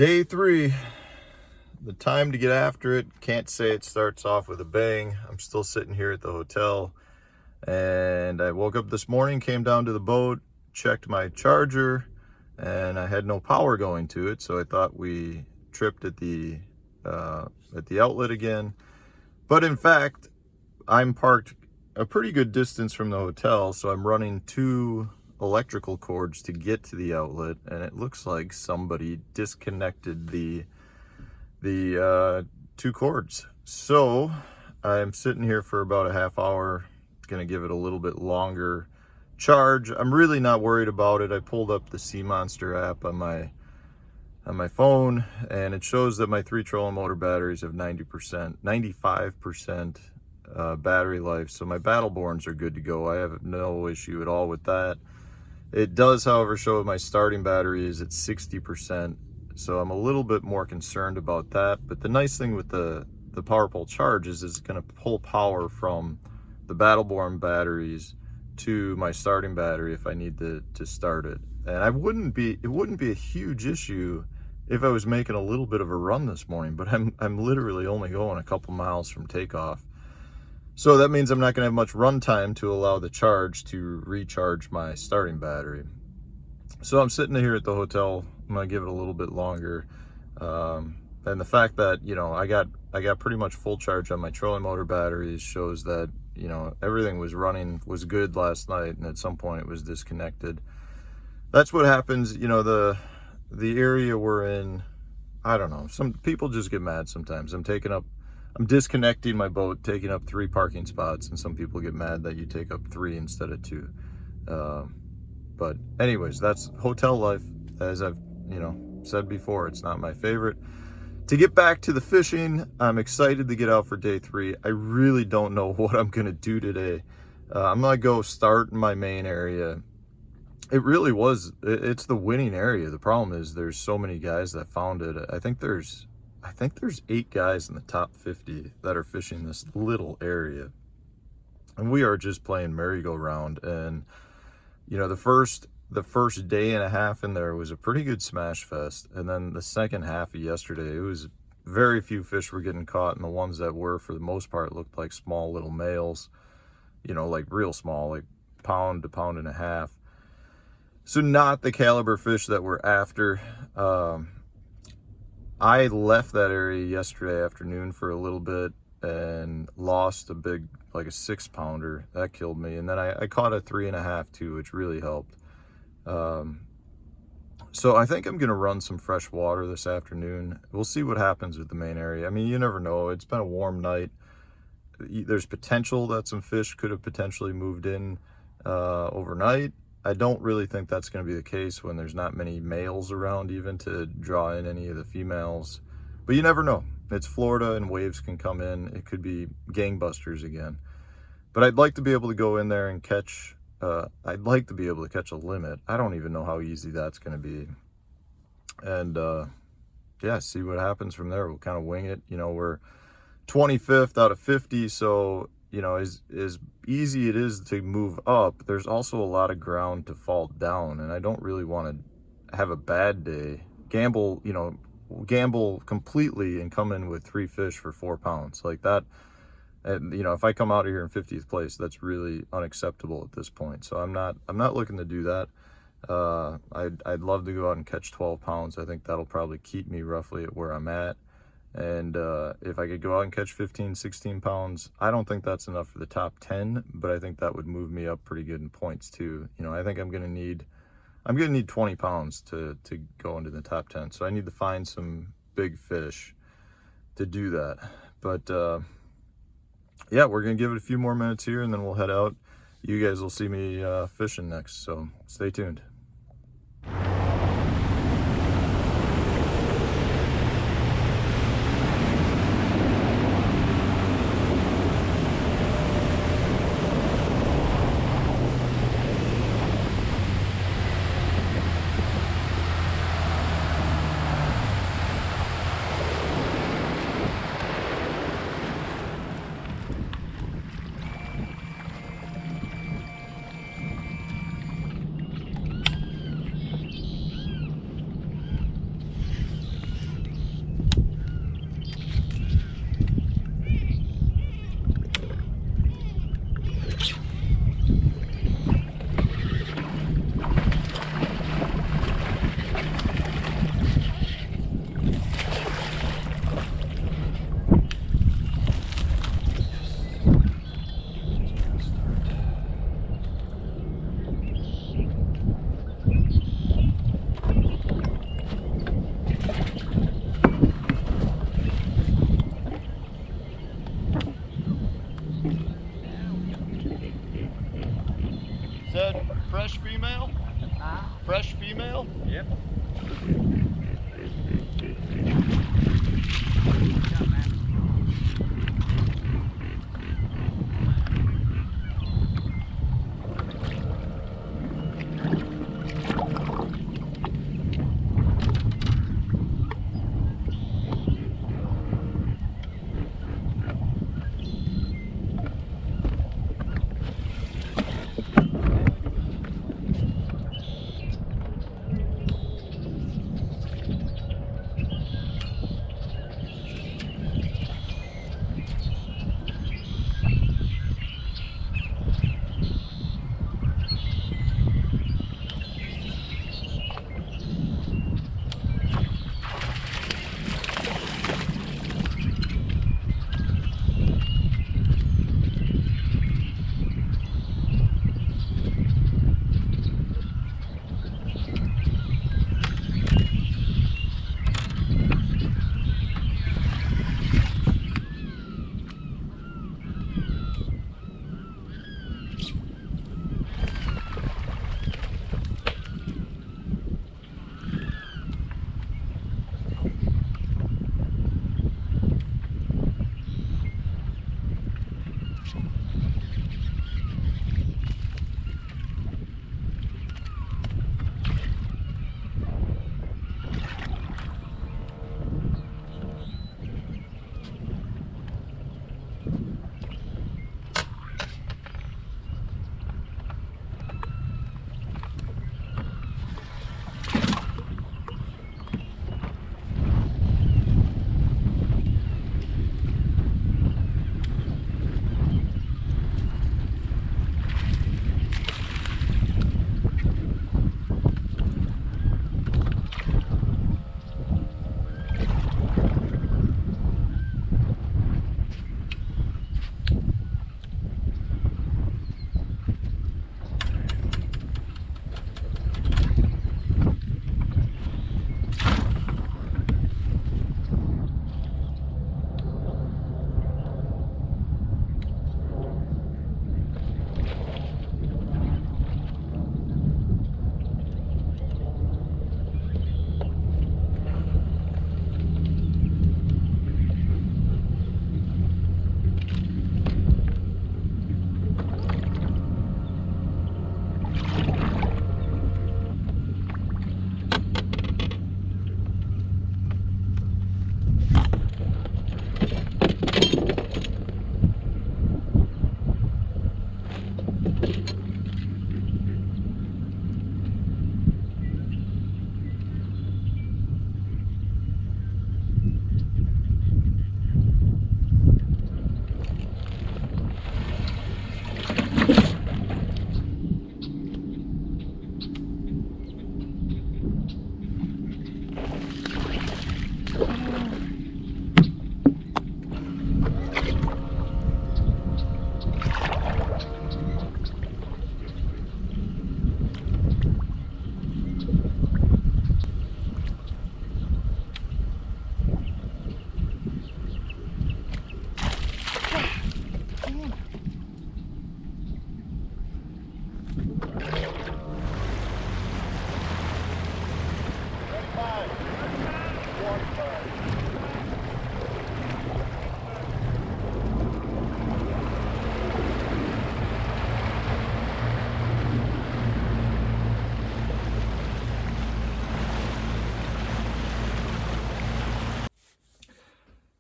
Day 3, the time to get after it. Can't say it starts off with a bang. I'm still sitting here at the hotel, and I woke up this morning, came down to the boat, checked my charger, and I had no power going to it, so I thought we tripped at the outlet again. But in fact, I'm parked a pretty good distance from the hotel, so I'm running 2 electrical cords to get to the outlet, and it looks like somebody disconnected the 2 cords. So I'm sitting here for about a half hour. Gonna give it a little bit longer charge. I'm really not worried about it. I pulled up the Sea Monster app on my phone, and it shows that my 3 trolling motor batteries have 95% battery life, so my Battleborns are good to go. I have no issue at all with that. It does, however, show my starting battery is at 60%, so I'm a little bit more concerned about that. But the nice thing with the PowerPole charge is it's going to pull power from the Battleborn batteries to my starting battery if I need to start it. And it wouldn't be a huge issue if I was making a little bit of a run this morning, but I'm literally only going a couple miles from takeoff. So that means I'm not going to have much run time to allow the charge to recharge my starting battery. So I'm sitting here at the hotel. I'm going to give it a little bit longer. And the fact that, I got pretty much full charge on my trolling motor batteries shows that, everything was good last night, and at some point it was disconnected. That's what happens, the area we're in. I don't know. Some people just get mad sometimes. I'm disconnecting my boat, taking up 3 parking spots, and some people get mad that you take up 3 instead of 2. But anyways, that's hotel life. As I've, said before, it's not my favorite. To get back to the fishing, I'm excited to get out for day 3. I really don't know what I'm going to do today. I'm going to go start in my main area. It's the winning area. The problem is there's so many guys that found it. I think there's 8 guys in the top 50 that are fishing this little area. And we are just playing merry-go-round. And, the first day and a half in there was a pretty good smash fest. And then the second half of yesterday, it was very few fish were getting caught. And the ones that were, for the most part, looked like small little males, like real small, like pound to pound and a half. So not the caliber fish that we're after. I left that area yesterday afternoon for a little bit and lost a big, like a 6-pounder. That killed me. And then I caught a 3.5 too, which really helped. So I think I'm going to run some fresh water this afternoon. We'll see what happens with the main area. I mean, you never know. It's been a warm night. There's potential that some fish could have potentially moved in overnight. I don't really think that's going to be the case when there's not many males around even to draw in any of the females. But you never know. It's Florida and waves can come in. It could be gangbusters again. But I'd like to be able to go in there and catch, I'd like to be able to catch a limit. I don't even know how easy that's going to be. And yeah, see what happens from there. We'll kind of wing it. We're 25th out of 50, so as easy it is to move up, there's also a lot of ground to fall down, and I don't really want to have a bad day, gamble completely and come in with 3 fish for 4 pounds like that. And if I come out of here in 50th place, that's really unacceptable at this point. So I'm not looking to do that. I'd love to go out and catch 12 pounds. I think that'll probably keep me roughly at where I'm at. And if I could go out and catch 15, 16 pounds, I don't think that's enough for the top 10, but I think that would move me up pretty good in points too. I think I'm going to need 20 pounds to go into the top 10. So I need to find some big fish to do that. But yeah, we're going to give it a few more minutes here and then we'll head out. You guys will see me fishing next, so stay tuned.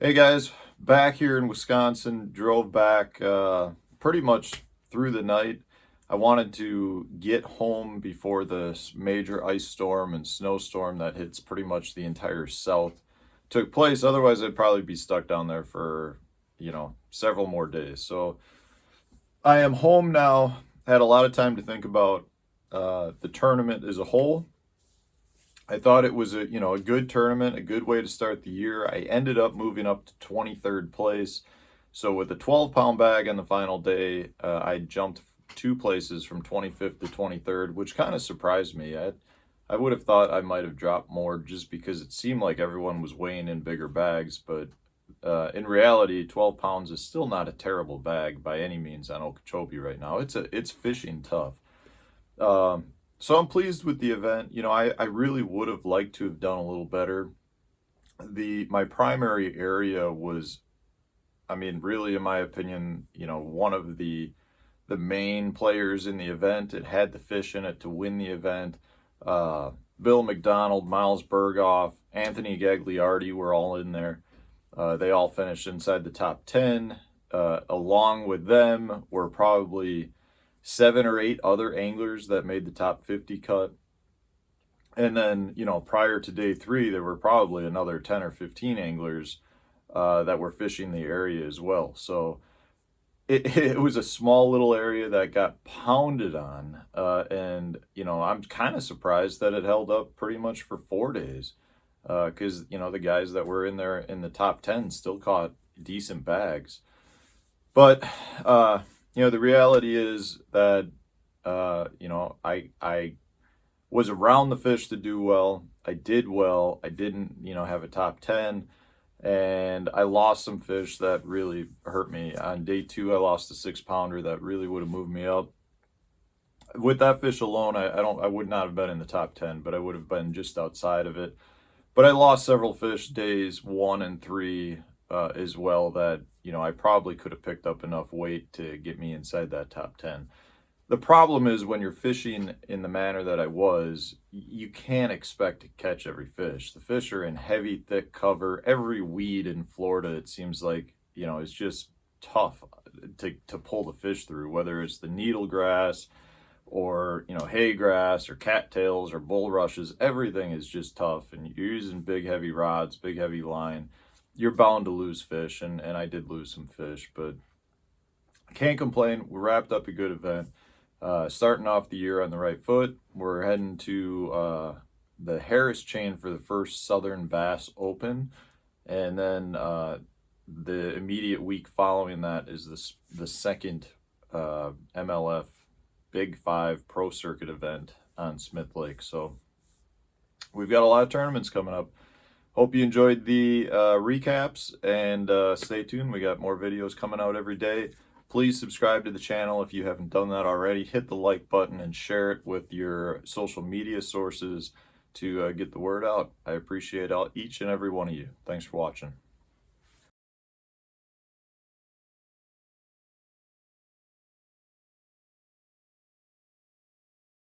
Hey guys, back here in Wisconsin, drove back pretty much through the night. I wanted to get home before the major ice storm and snowstorm that hits pretty much the entire south took place. Otherwise, I'd probably be stuck down there for, several more days. So I am home now. Had a lot of time to think about the tournament as a whole. I thought it was a good tournament, a good way to start the year. I ended up moving up to 23rd place. So with a 12-pound bag on the final day, I jumped 2 places from 25th to 23rd, which kind of surprised me. I would have thought I might have dropped more just because it seemed like everyone was weighing in bigger bags, but in reality, 12 pounds is still not a terrible bag by any means on Okeechobee right now. It's fishing tough. So I'm pleased with the event. I really would have liked to have done a little better. My primary area was, really, in my opinion, one of the main players in the event. It had the fish in it to win the event. Bill McDonald, Miles Berghoff, Anthony Gagliardi were all in there. They all finished inside the top 10. Along with them were probably 7 or 8 other anglers that made the top 50 cut. And then, prior to day 3, there were probably another 10 or 15 anglers that were fishing the area as well. So it was a small little area that got pounded on. And I'm kind of surprised that it held up pretty much for 4 days. Because, the guys that were in there in the top 10 still caught decent bags. But, the reality is that, I was around the fish to do well. I did well. I didn't, have a top 10. And I lost some fish that really hurt me. On day 2, I lost a 6-pounder that really would have moved me up. With that fish alone, I would not have been in the top 10, but I would have been just outside of it. But I lost several fish days 1 and 3 as well that, I probably could have picked up enough weight to get me inside that top 10. The problem is when you're fishing in the manner that I was, you can't expect to catch every fish. The fish are in heavy, thick cover. Every weed in Florida, it seems like, is just tough to pull the fish through, whether it's the needle grass or, hay grass or cattails or bulrushes. Everything is just tough, and you're using big, heavy rods, big, heavy line. You're bound to lose fish, and I did lose some fish, but I can't complain. We wrapped up a good event. Starting off the year on the right foot. We're heading to the Harris chain for the first Southern Bass Open, and then the immediate week following that is the second MLF Big 5 Pro Circuit event on Smith Lake. So we've got a lot of tournaments coming up. Hope you enjoyed the recaps, and stay tuned. We got more videos coming out every day. Please subscribe to the channel if you haven't done that already. Hit the like button and share it with your social media sources to get the word out. I appreciate each and every one of you. Thanks for watching.